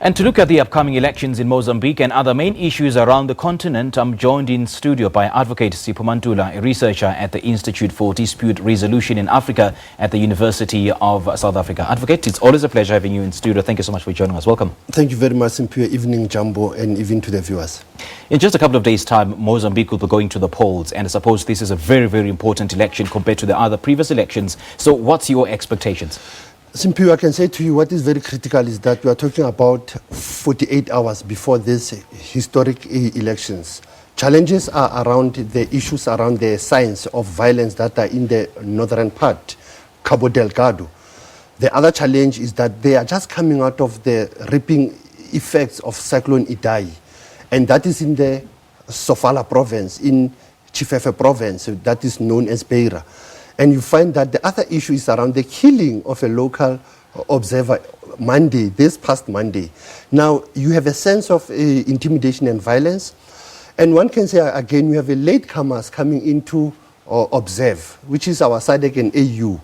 And to look at the upcoming elections in Mozambique and other main issues around the continent, I'm joined in studio by Advocate Sipho Mantula, a researcher at the Institute for Dispute Resolution in Africa at the University of South Africa. Advocate, it's always a pleasure having you in studio. Thank you so much for joining us. Welcome. Thank you very much, Simpio. Evening, Jumbo, and even to the viewers. In just a couple of days' time, Mozambique will be going to the polls, and I suppose this is a very, very important election compared to the other previous elections. So what's your expectations? Simpio, I can say to you what is very critical is that we are talking about 48 hours before these historic elections. Challenges are around the issues around the signs of violence that are in the northern part, Cabo Delgado. The other challenge is that they are just coming out of the ripping effects of Cyclone Idai, and that is in the Sofala province, in Chifefe province, that is known as Beira. And you find that the other issue is around the killing of a local observer this past Monday. Now, you have a sense of intimidation and violence. And one can say, again, we have a latecomers coming in to observe, which is our SADC and AU.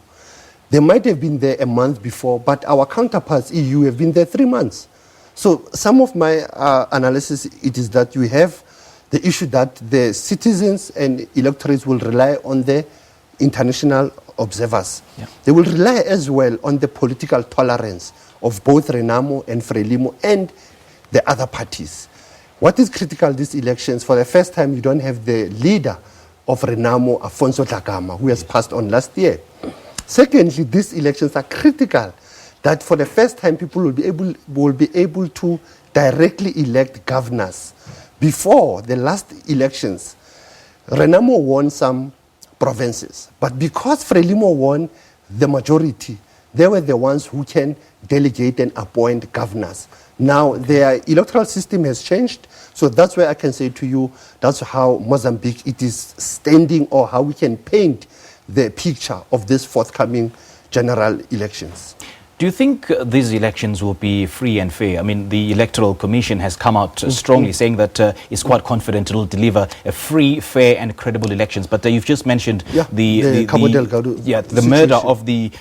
They might have been there a month before, but our counterparts, EU, have been there 3 months. So some of my analysis, it is that you have the issue that the citizens and electorates will rely on the international observers. Yeah. They will rely as well on the political tolerance of both Renamo and Frelimo and the other parties. What is critical these elections, for the first time you don't have the leader of Renamo, Afonso Dhlakama, who has passed on last year. Secondly, these elections are critical that for the first time people will be able to directly elect governors. Before the last elections, Renamo won some provinces. But because Frelimo won the majority, they were the ones who can delegate and appoint governors. Now, their electoral system has changed, so that's where I can say to you, that's how Mozambique it is standing, or how we can paint the picture of this forthcoming general elections. Do you think these elections will be free and fair? I mean, the Electoral Commission has come out strongly saying that it's quite confident it will deliver a free, fair and credible elections. But you've just mentioned the Cabo Delgado murder of the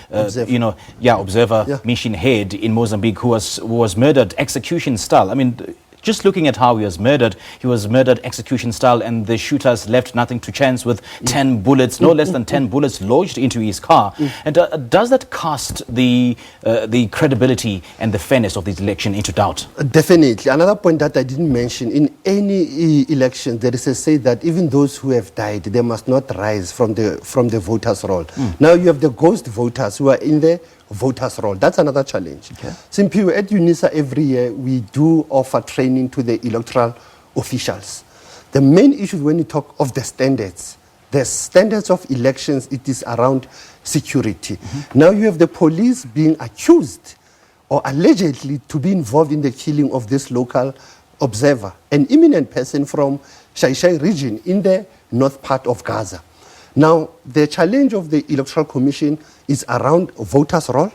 observer mission head in Mozambique who was murdered execution style. I mean, just looking at how he was murdered execution style, and the shooters left nothing to chance with 10 bullets, no less than 10 bullets lodged into his car. And does that cast the credibility and the fairness of this election into doubt? Definitely. Another point that I didn't mention, in any election, there is a say that even those who have died, they must not rise from the voters' roll. Now you have the ghost voters who are in the voters' roll. That's another challenge. Okay. Simply at UNISA every year we do offer training to the electoral officials. The main issue when you talk of the standards of elections, it is around security. Now you have the police being accused or allegedly to be involved in the killing of this local observer, an eminent person from Shai region in the north part of Gaza. Now, the challenge of the Electoral Commission is around voters' roll,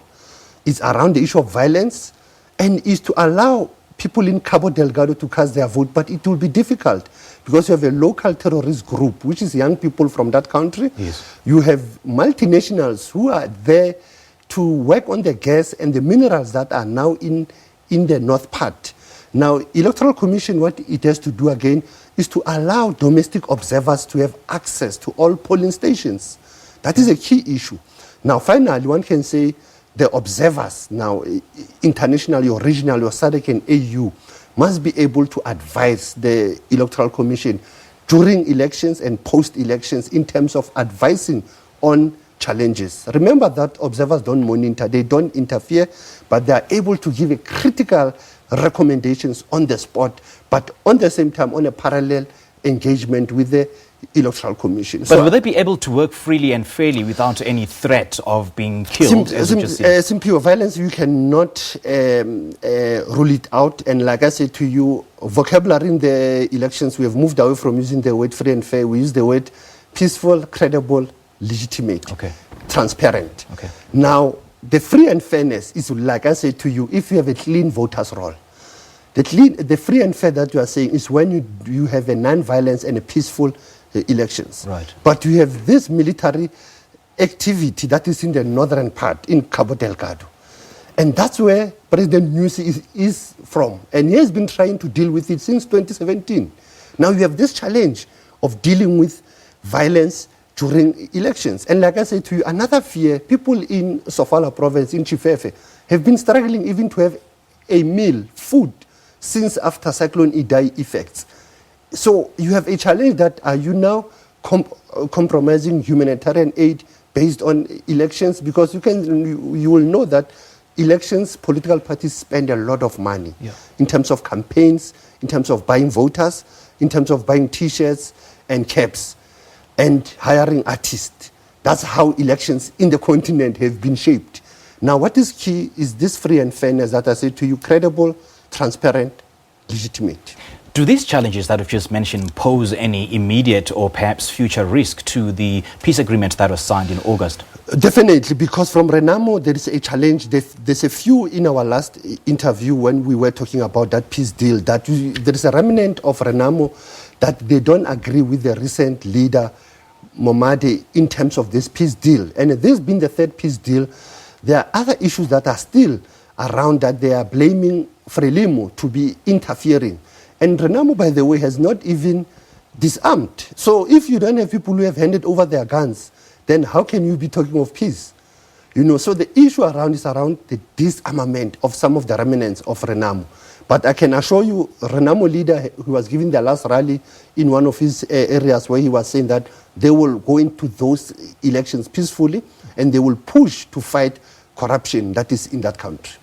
is around the issue of violence, and is to allow people in Cabo Delgado to cast their vote, but it will be difficult because you have a local terrorist group, which is young people from that country. Yes. You have multinationals who are there to work on the gas and the minerals that are now in the north part. Now, Electoral Commission, what it has to do again is to allow domestic observers to have access to all polling stations. That is a key issue. Now, finally, one can say the observers now, internationally or regionally or SADC and AU, must be able to advise the Electoral Commission during elections and post-elections in terms of advising on challenges. Remember that observers don't monitor, they don't interfere, but they are able to give a critical recommendations on the spot, but on the same time on a parallel engagement with the Electoral Commission. But will they be able to work freely and fairly without any threat of being killed? Simply violence, you cannot rule it out. And like I said to you, vocabulary in the elections, we have moved away from using the word free and fair. We use the word peaceful, credible, legitimate, transparent. Now, the free and fairness is, like I said to you, if you have a clean voters' roll. The free and fair that you are saying is when you have a non-violence and a peaceful elections. Right. But you have this military activity that is in the northern part, in Cabo Delgado. And that's where President Nyusi is from. And he has been trying to deal with it since 2017. Now you have this challenge of dealing with violence during elections. And like I said to you, another fear, people in Sofala province, in Chifefe, have been struggling even to have a meal, food, since after Cyclone Idai effects. So you have a challenge that are you now compromising humanitarian aid based on elections? Because you will know that elections, political parties spend a lot of money in terms of campaigns, in terms of buying voters, in terms of buying T-shirts and caps and hiring artists. That's how elections in the continent have been shaped. Now, what is key is this free and fairness that I said to you, credible, transparent, legitimate. Do these challenges that I've just mentioned pose any immediate or perhaps future risk to the peace agreement that was signed in August? Definitely, because from Renamo, there is a challenge. There's a few in our last interview when we were talking about that peace deal, that there is a remnant of Renamo that they don't agree with the recent leader, Momade, in terms of this peace deal. And this being the third peace deal, there are other issues that are still around that they are blaming Frelimo to be interfering. And Renamo, by the way, has not even disarmed. So if you don't have people who have handed over their guns, then how can you be talking of peace? You know, so the issue around is around the disarmament of some of the remnants of Renamo. But I can assure you, Renamo leader who was giving the last rally in one of his areas where he was saying that they will go into those elections peacefully and they will push to fight corruption that is in that country.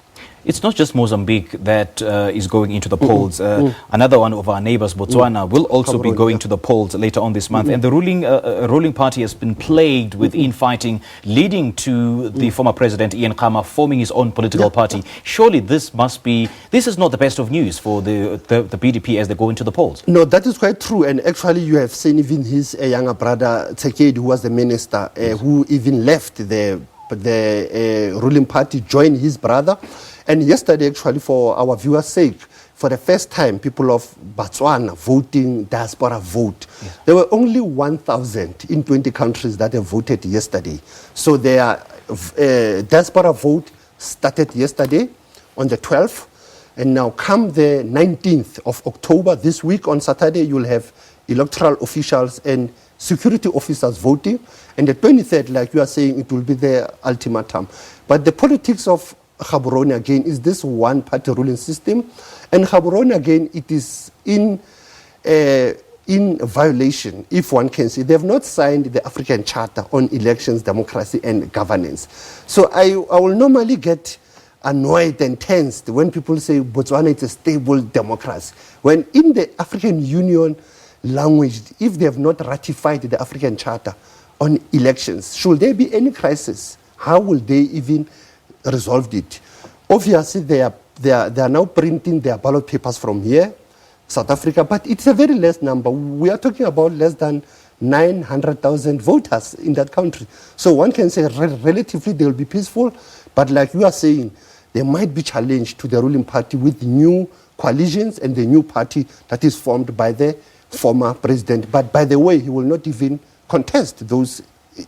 It's not just Mozambique that is going into the polls. Another one of our neighbors, Botswana, will also be going to the polls later on this month. And the ruling party has been plagued with infighting, leading to the former president, Ian Khama, forming his own political party. Surely this is not the best of news for the BDP as they go into the polls. No, that is quite true. And actually you have seen even his younger brother, Tsekedi, who was the minister, who even left the ruling party, joined his brother. And yesterday, actually, for our viewers' sake, for the first time, people of Botswana voting diaspora vote. Yes. There were only 1,000 in 20 countries that have voted yesterday. So their diaspora vote started yesterday on the 12th. And now come the 19th of October, this week on Saturday, you'll have electoral officials and security officers voting. And the 23rd, like you are saying, it will be the ultimatum. But the politics of Gaborone again is this one-party ruling system, and Gaborone again it is in violation, if one can say. They have not signed the African Charter on elections, democracy, and governance. So I will normally get annoyed and tensed when people say Botswana is a stable democracy, when in the African Union language, if they have not ratified the African Charter on elections, should there be any crisis? How will they even resolved it? Obviously, they are now printing their ballot papers from here, South Africa, but it's a very less number. We are talking about less than 900,000 voters in that country. So one can say relatively they will be peaceful, but like you are saying, there might be challenge to the ruling party with new coalitions and the new party that is formed by the former president. But by the way, he will not even contest those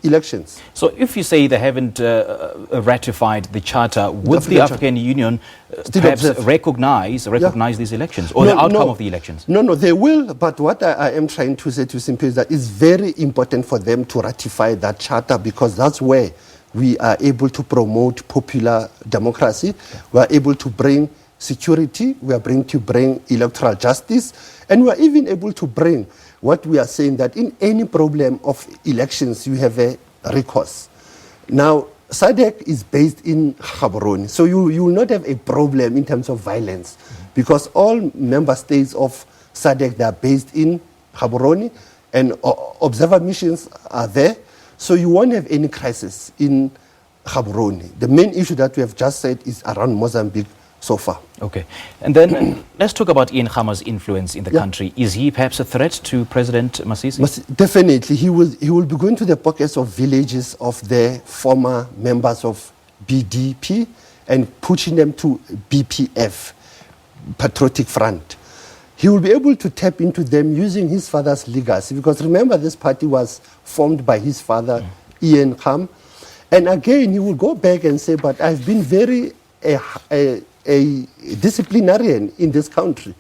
elections. So if you say they haven't ratified the charter, would the African Union perhaps recognize these elections or the outcome of the elections? No, they will. But what I am trying to say to Simple is that it's very important for them to ratify that charter, because that's where we are able to promote popular democracy. We are able to bring security. We are able to bring electoral justice. And we are even able to bring what we are saying, that in any problem of elections, you have a recourse. Now, SADC is based in Gaborone, so you will not have a problem in terms of violence, because all member states of SADC, they are based in Gaborone, and observer missions are there, so you won't have any crisis in Gaborone. The main issue that we have just said is around Mozambique so far. Okay. And then let's talk about Ian Khama's influence in the country. Is he perhaps a threat to President Masisi? Definitely. He will be going to the pockets of villages of the former members of BDP and pushing them to BPF, Patriotic Front. He will be able to tap into them using his father's legacy, because remember, this party was formed by his father, Ian Khama. And again, he will go back and say, but I've been very a disciplinarian in this country.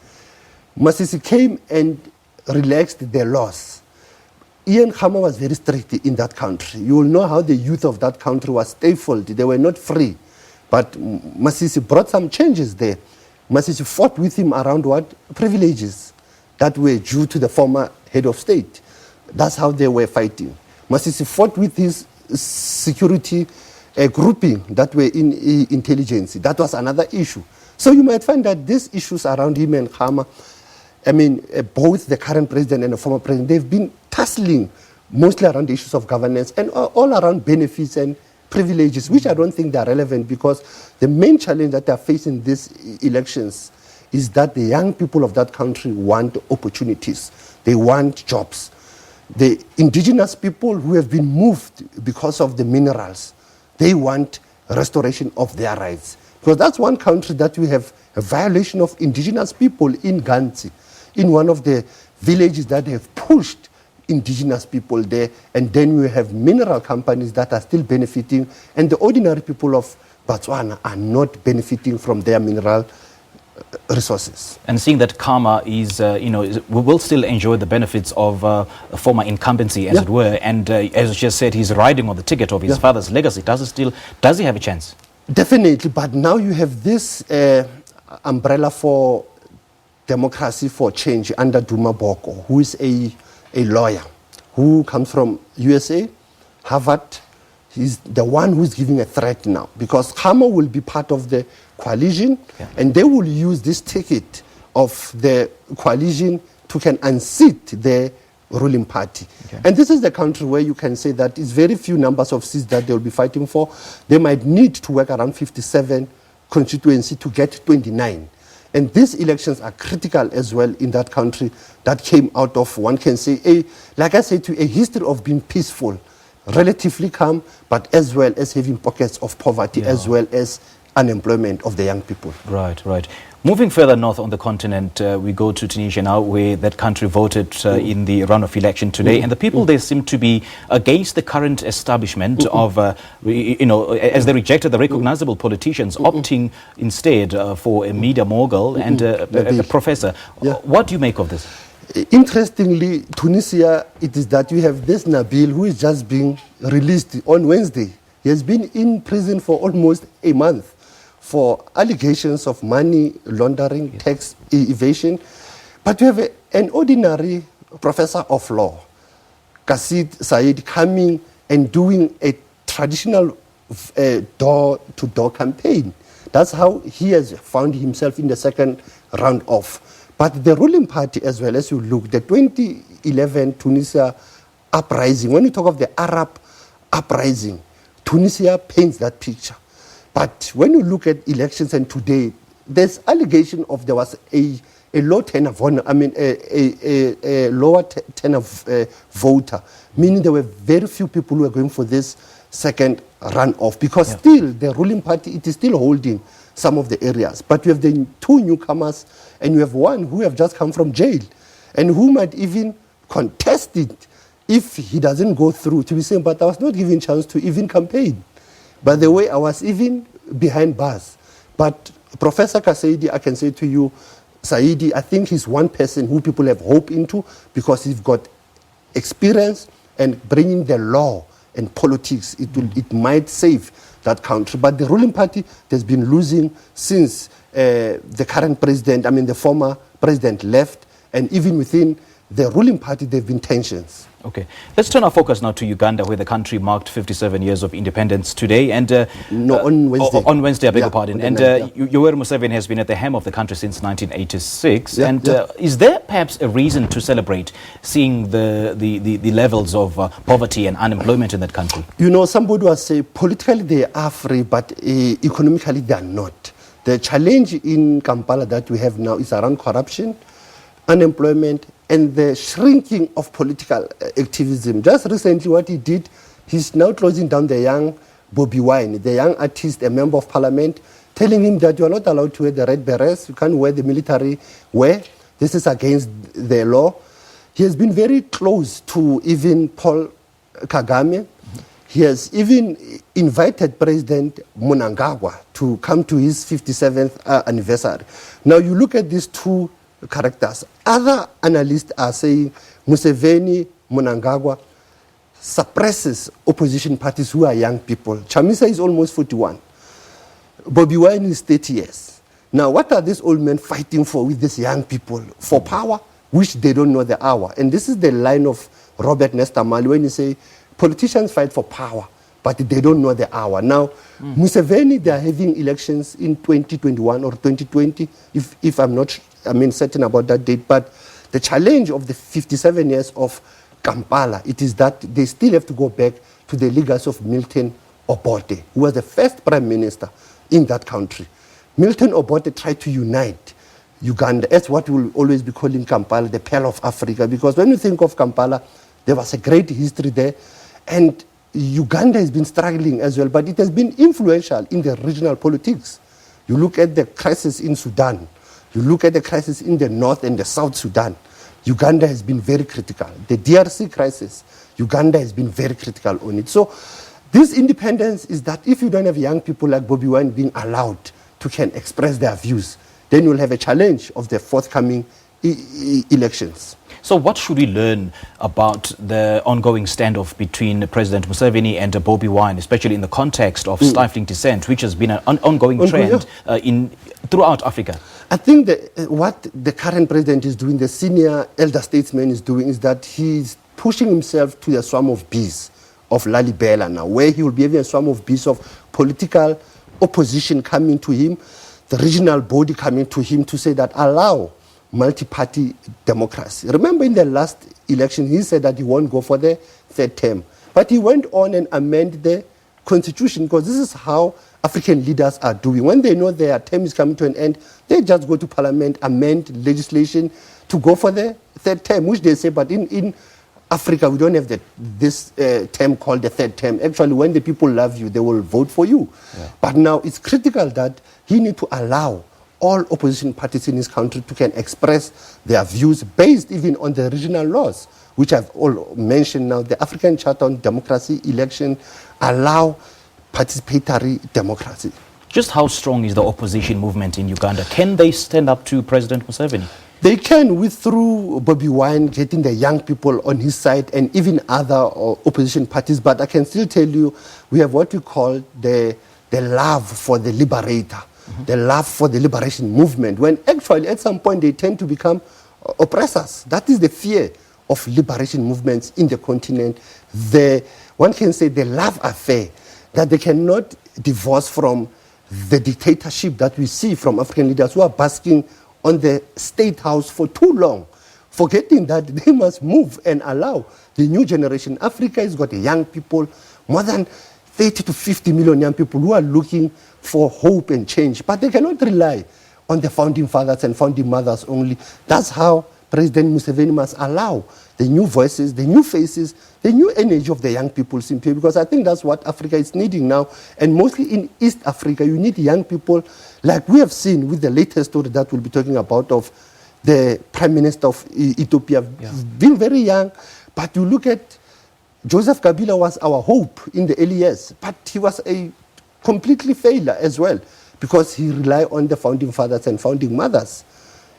Masisi came and relaxed the laws. Ian Khama was very strict in that country. You will know how the youth of that country was stifled. They were not free. But Masisi brought some changes there. Masisi fought with him around what? Privileges that were due to the former head of state. That's how they were fighting. Masisi fought with his security grouping that were in intelligence. That was another issue. So you might find that these issues around him and Khama, I mean, both the current president and the former president, they've been tussling mostly around the issues of governance and all around benefits and privileges, which I don't think they're relevant, because the main challenge that they're facing these elections is that the young people of that country want opportunities. They want jobs. The indigenous people who have been moved because of the minerals, they want restoration of their rights. Because that's one country that we have a violation of indigenous people in Ganzi, in one of the villages that have pushed indigenous people there, and then we have mineral companies that are still benefiting, and the ordinary people of Botswana are not benefiting from their mineral resources. And seeing that Khama is, we will still enjoy the benefits of former incumbency, as it were, and as you just said, he's riding on the ticket of his father's legacy. Does he have a chance? Definitely, but now you have this umbrella for democracy for change under Duma Boko, who is a lawyer who comes from USA, Harvard. He's the one who's giving a threat now, because Khama will be part of the coalition, and they will use this ticket of the coalition to can unseat the ruling party. And this is the country where you can say that it's very few numbers of seats that they'll be fighting for. They might need to work around 57 constituency to get 29. And these elections are critical as well in that country that came out of, one can say, like I said, to a history of being peaceful, relatively calm, but as well as having pockets of poverty, as well as unemployment of the young people. Right, right. Moving further north on the continent, we go to Tunisia now, where that country voted in the runoff election today, and the people there seem to be against the current establishment of, as they rejected the recognizable politicians, opting instead for a media mogul and a professor. What do you make of this? Interestingly, Tunisia, it is that you have this Nabil who is just being released on Wednesday. He has been in prison for almost a month for allegations of money laundering, tax evasion. But you have an ordinary professor of law, Qasid Said, coming and doing a traditional door-to-door campaign. That's how he has found himself in the second round off. But the ruling party, as well as you look, the 2011 Tunisia uprising, when you talk of the Arab uprising, Tunisia paints that picture. But when you look at elections and today, there's allegation of there was a low tenor, a lower tenor voter, meaning there were very few people who were going for this second runoff, because still the ruling party, it is still holding some of the areas. But you have the two newcomers, and you have one who have just come from jail, and who might even contest it if he doesn't go through, to be saying, but I was not given a chance to even campaign. By the way, I was even behind bars. But Professor Kasaidi, I can say to you, Saidi, I think he's one person who people have hope into, because he's got experience and bringing the law and politics. It might save that country. But the ruling party has been losing since the current president, the former president left, and even within the ruling party, there have been tensions. Okay. Let's turn our focus now to Uganda, where the country marked 57 years of independence today. And on Wednesday. On Wednesday, I beg your pardon. And Yoweri Museveni has been at the helm of the country since 1986. Is there perhaps a reason to celebrate seeing the levels of poverty and unemployment in that country? You know, somebody will say politically they are free, but economically they are not. The challenge in Kampala that we have now is around corruption, unemployment, and the shrinking of political activism. Just recently what he did, he's now closing down the young Bobby Wine, the young artist, a member of parliament, telling him that you are not allowed to wear the red berets, you can't wear the military wear, this is against the law. He has been very close to even Paul Kagame, He has even invited President Mnangagwa to come to his 57th anniversary. Now you look at these two characters. Other analysts are saying Museveni, Mnangagwa suppresses opposition parties who are young people. Chamisa is almost 41. Bobi Wine is 30 years. Now, what are these old men fighting for with these young people? For power, which they don't know the hour. And this is the line of Robert Nesta Marley when he say, politicians fight for power, but they don't know the hour. Now, Museveni, they are having elections in 2021 or 2020, if I'm not certain about that date. But the challenge of the 57 years of Kampala, it is that they still have to go back to the legacy of Milton Obote, who was the first prime minister in that country. Milton Obote tried to unite Uganda. That's what we'll always be calling Kampala, the Pearl of Africa, because when you think of Kampala, there was a great history there, and Uganda has been struggling as well, but it has been influential in the regional politics. You look at the crisis in Sudan, you look at the crisis in the North and the South Sudan, Uganda has been very critical. The DRC crisis, Uganda has been very critical on it. So this independence is that if you don't have young people like Bobi Wine being allowed to can express their views, then you'll have a challenge of the forthcoming elections. So what should we learn about the ongoing standoff between President Museveni and Bobi Wine, especially in the context of stifling dissent, which has been an ongoing trend throughout Africa? I think that what the current president is doing, the senior elder statesman is doing, is that he's pushing himself to a swarm of bees of Lalibela now, where he will be having a swarm of bees of political opposition coming to him, the regional body coming to him to say that allow multi-party democracy. Remember in the last election, he said that he won't go for the third term. But he went on and amended the constitution, because this is how African leaders are doing. When they know their term is coming to an end, they just go to parliament, amend legislation to go for the third term, which they say, but in Africa, we don't have this term called the third term. Actually, when the people love you, they will vote for you. Yeah. But now it's critical that he needs to allow all opposition parties in his country to can express their views based even on the regional laws, which I've all mentioned now. The African Charter on Democracy, election, allow participatory democracy. Just how strong is the opposition movement in Uganda? Can they stand up to President Museveni? They can, through Bobi Wine getting the young people on his side and even other opposition parties. But I can still tell you, we have what we call the love for the liberator, the love for the liberation movement, when actually at some point they tend to become oppressors. That is the fear of liberation movements in the continent. One can say the love affair that they cannot divorce from the dictatorship that we see from African leaders who are basking on the state house for too long, forgetting that they must move and allow the new generation. Africa has got young people, more than 30 to 50 million young people who are looking for hope and change, but they cannot rely on the founding fathers and founding mothers only. That's how President Museveni must allow the new voices, the new faces, the new energy of the young people simply, because I think that's what Africa is needing now. And mostly in East Africa, you need young people, like we have seen with the latest story that we'll be talking about of the Prime Minister of Ethiopia, being very young. But you look at Joseph Kabila was our hope in the early years, but he was a completely failure as well, because he relied on the founding fathers and founding mothers.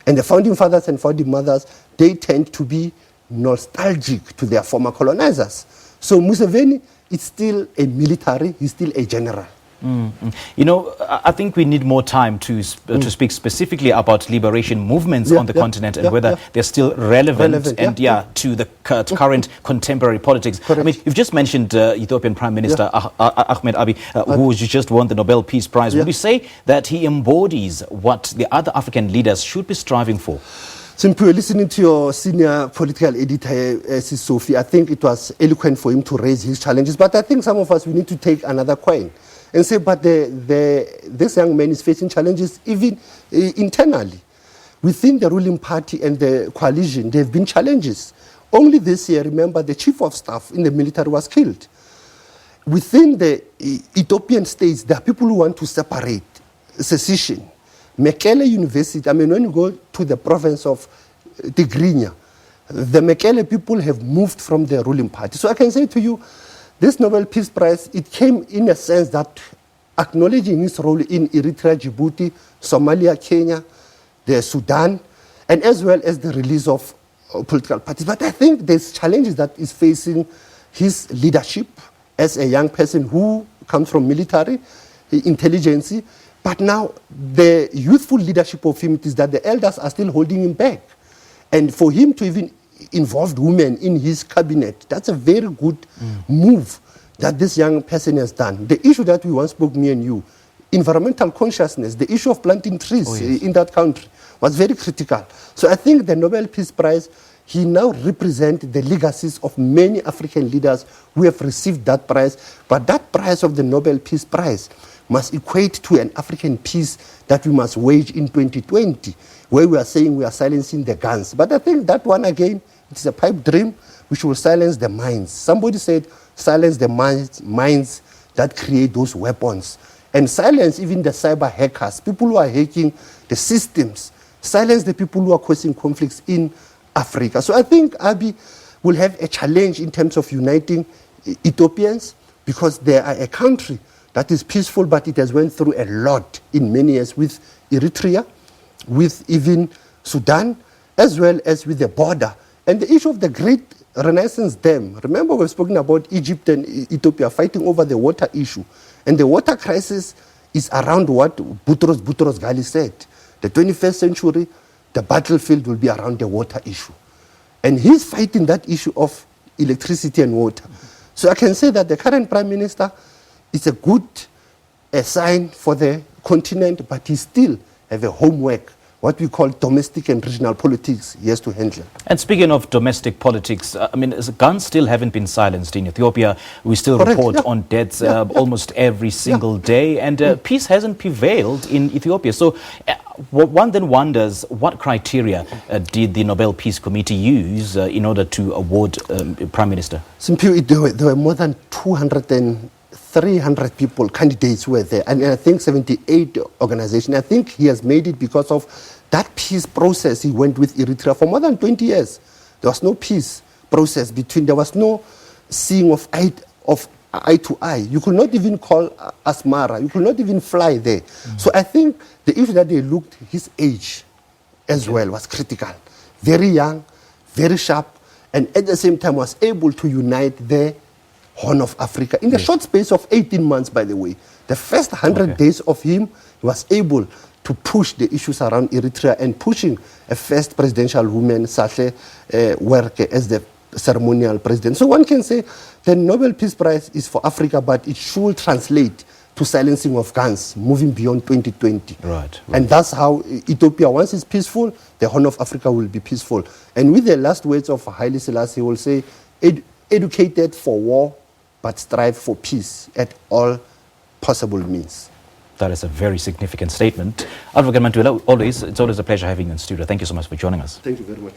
And the founding fathers and founding mothers, they tend to be nostalgic to their former colonizers. So Museveni is still a military, he's still a general. You know, I think we need more time to speak specifically about liberation movements on the continent and whether they're still relevant to the current contemporary politics. Correct. I mean, you've just mentioned Ethiopian Prime Minister Ahmed Abiy, who just won the Nobel Peace Prize. Would you say that he embodies what the other African leaders should be striving for? Simply listening to your senior political editor, Sophie, I think it was eloquent for him to raise his challenges. But I think some of us, we need to take another coin and say, but this young man is facing challenges even internally. Within the ruling party and the coalition, there have been challenges. Only this year, remember, the chief of staff in the military was killed. Within the Ethiopian states, there are people who want to separate, secession. Mekelle University, I mean, when you go to the province of Tigrinya, the Mekelle people have moved from the ruling party. So I can say to you, this Nobel Peace Prize, it came in a sense that acknowledging his role in Eritrea, Djibouti, Somalia, Kenya, the Sudan, and as well as the release of political parties. But I think there's challenges that is facing his leadership as a young person who comes from military intelligence. But now the youthful leadership of him is that the elders are still holding him back. And for him to even involve women in his cabinet, that's a very good move that this young person has done. The issue that we once spoke, me and you, environmental consciousness, the issue of planting trees in that country was very critical. So I think the Nobel Peace Prize, he now represents the legacies of many African leaders who have received that prize. But that prize of the Nobel Peace Prize must equate to an African peace that we must wage in 2020, where we are saying we are silencing the guns. But I think that one, again, it's a pipe dream which will silence the minds. Somebody said, silence the minds that create those weapons. And silence even the cyber hackers, people who are hacking the systems. Silence the people who are causing conflicts in Africa. So I think Abiy will have a challenge in terms of uniting Ethiopians, because they are a country that is peaceful, but it has went through a lot in many years with Eritrea, with even Sudan, as well as with the border. And the issue of the Great Renaissance Dam. Remember, we've spoken about Egypt and Ethiopia fighting over the water issue. And the water crisis is around what Boutros Ghali said. The 21st century, the battlefield will be around the water issue. And he's fighting that issue of electricity and water. So I can say that the current Prime Minister is a good sign for the continent, but he still have a homework, what we call domestic and regional politics he has to handle. And speaking of domestic politics, I mean, guns still haven't been silenced in Ethiopia. We still report on deaths almost every single day, and peace hasn't prevailed in Ethiopia. So one then wonders, what criteria did the Nobel Peace Committee use in order to award Prime Minister? Simply, there were more than 300 people, candidates who were there, and I think 78 organizations. I think he has made it because of that peace process he went with Eritrea for more than 20 years. There was no peace process there was no seeing of eye to eye. You could not even call Asmara. You could not even fly there. So I think the issue that they looked, his age as well was critical. Very young, very sharp, and at the same time was able to unite the Horn of Africa in the short space of 18 months, by the way. The first 100 days of him, he was able to push the issues around Eritrea and pushing a first presidential woman, Sahle Werke, as the ceremonial president. So one can say the Nobel Peace Prize is for Africa, but it should translate to silencing of guns, moving beyond 2020. Right. And that's how Ethiopia, once it's peaceful, the Horn of Africa will be peaceful. And with the last words of Haile Selassie, he will say, educated for war, but strive for peace at all possible means. That is a very significant statement. Advocate Mantula, it's always a pleasure having you in studio. Thank you so much for joining us. Thank you very much.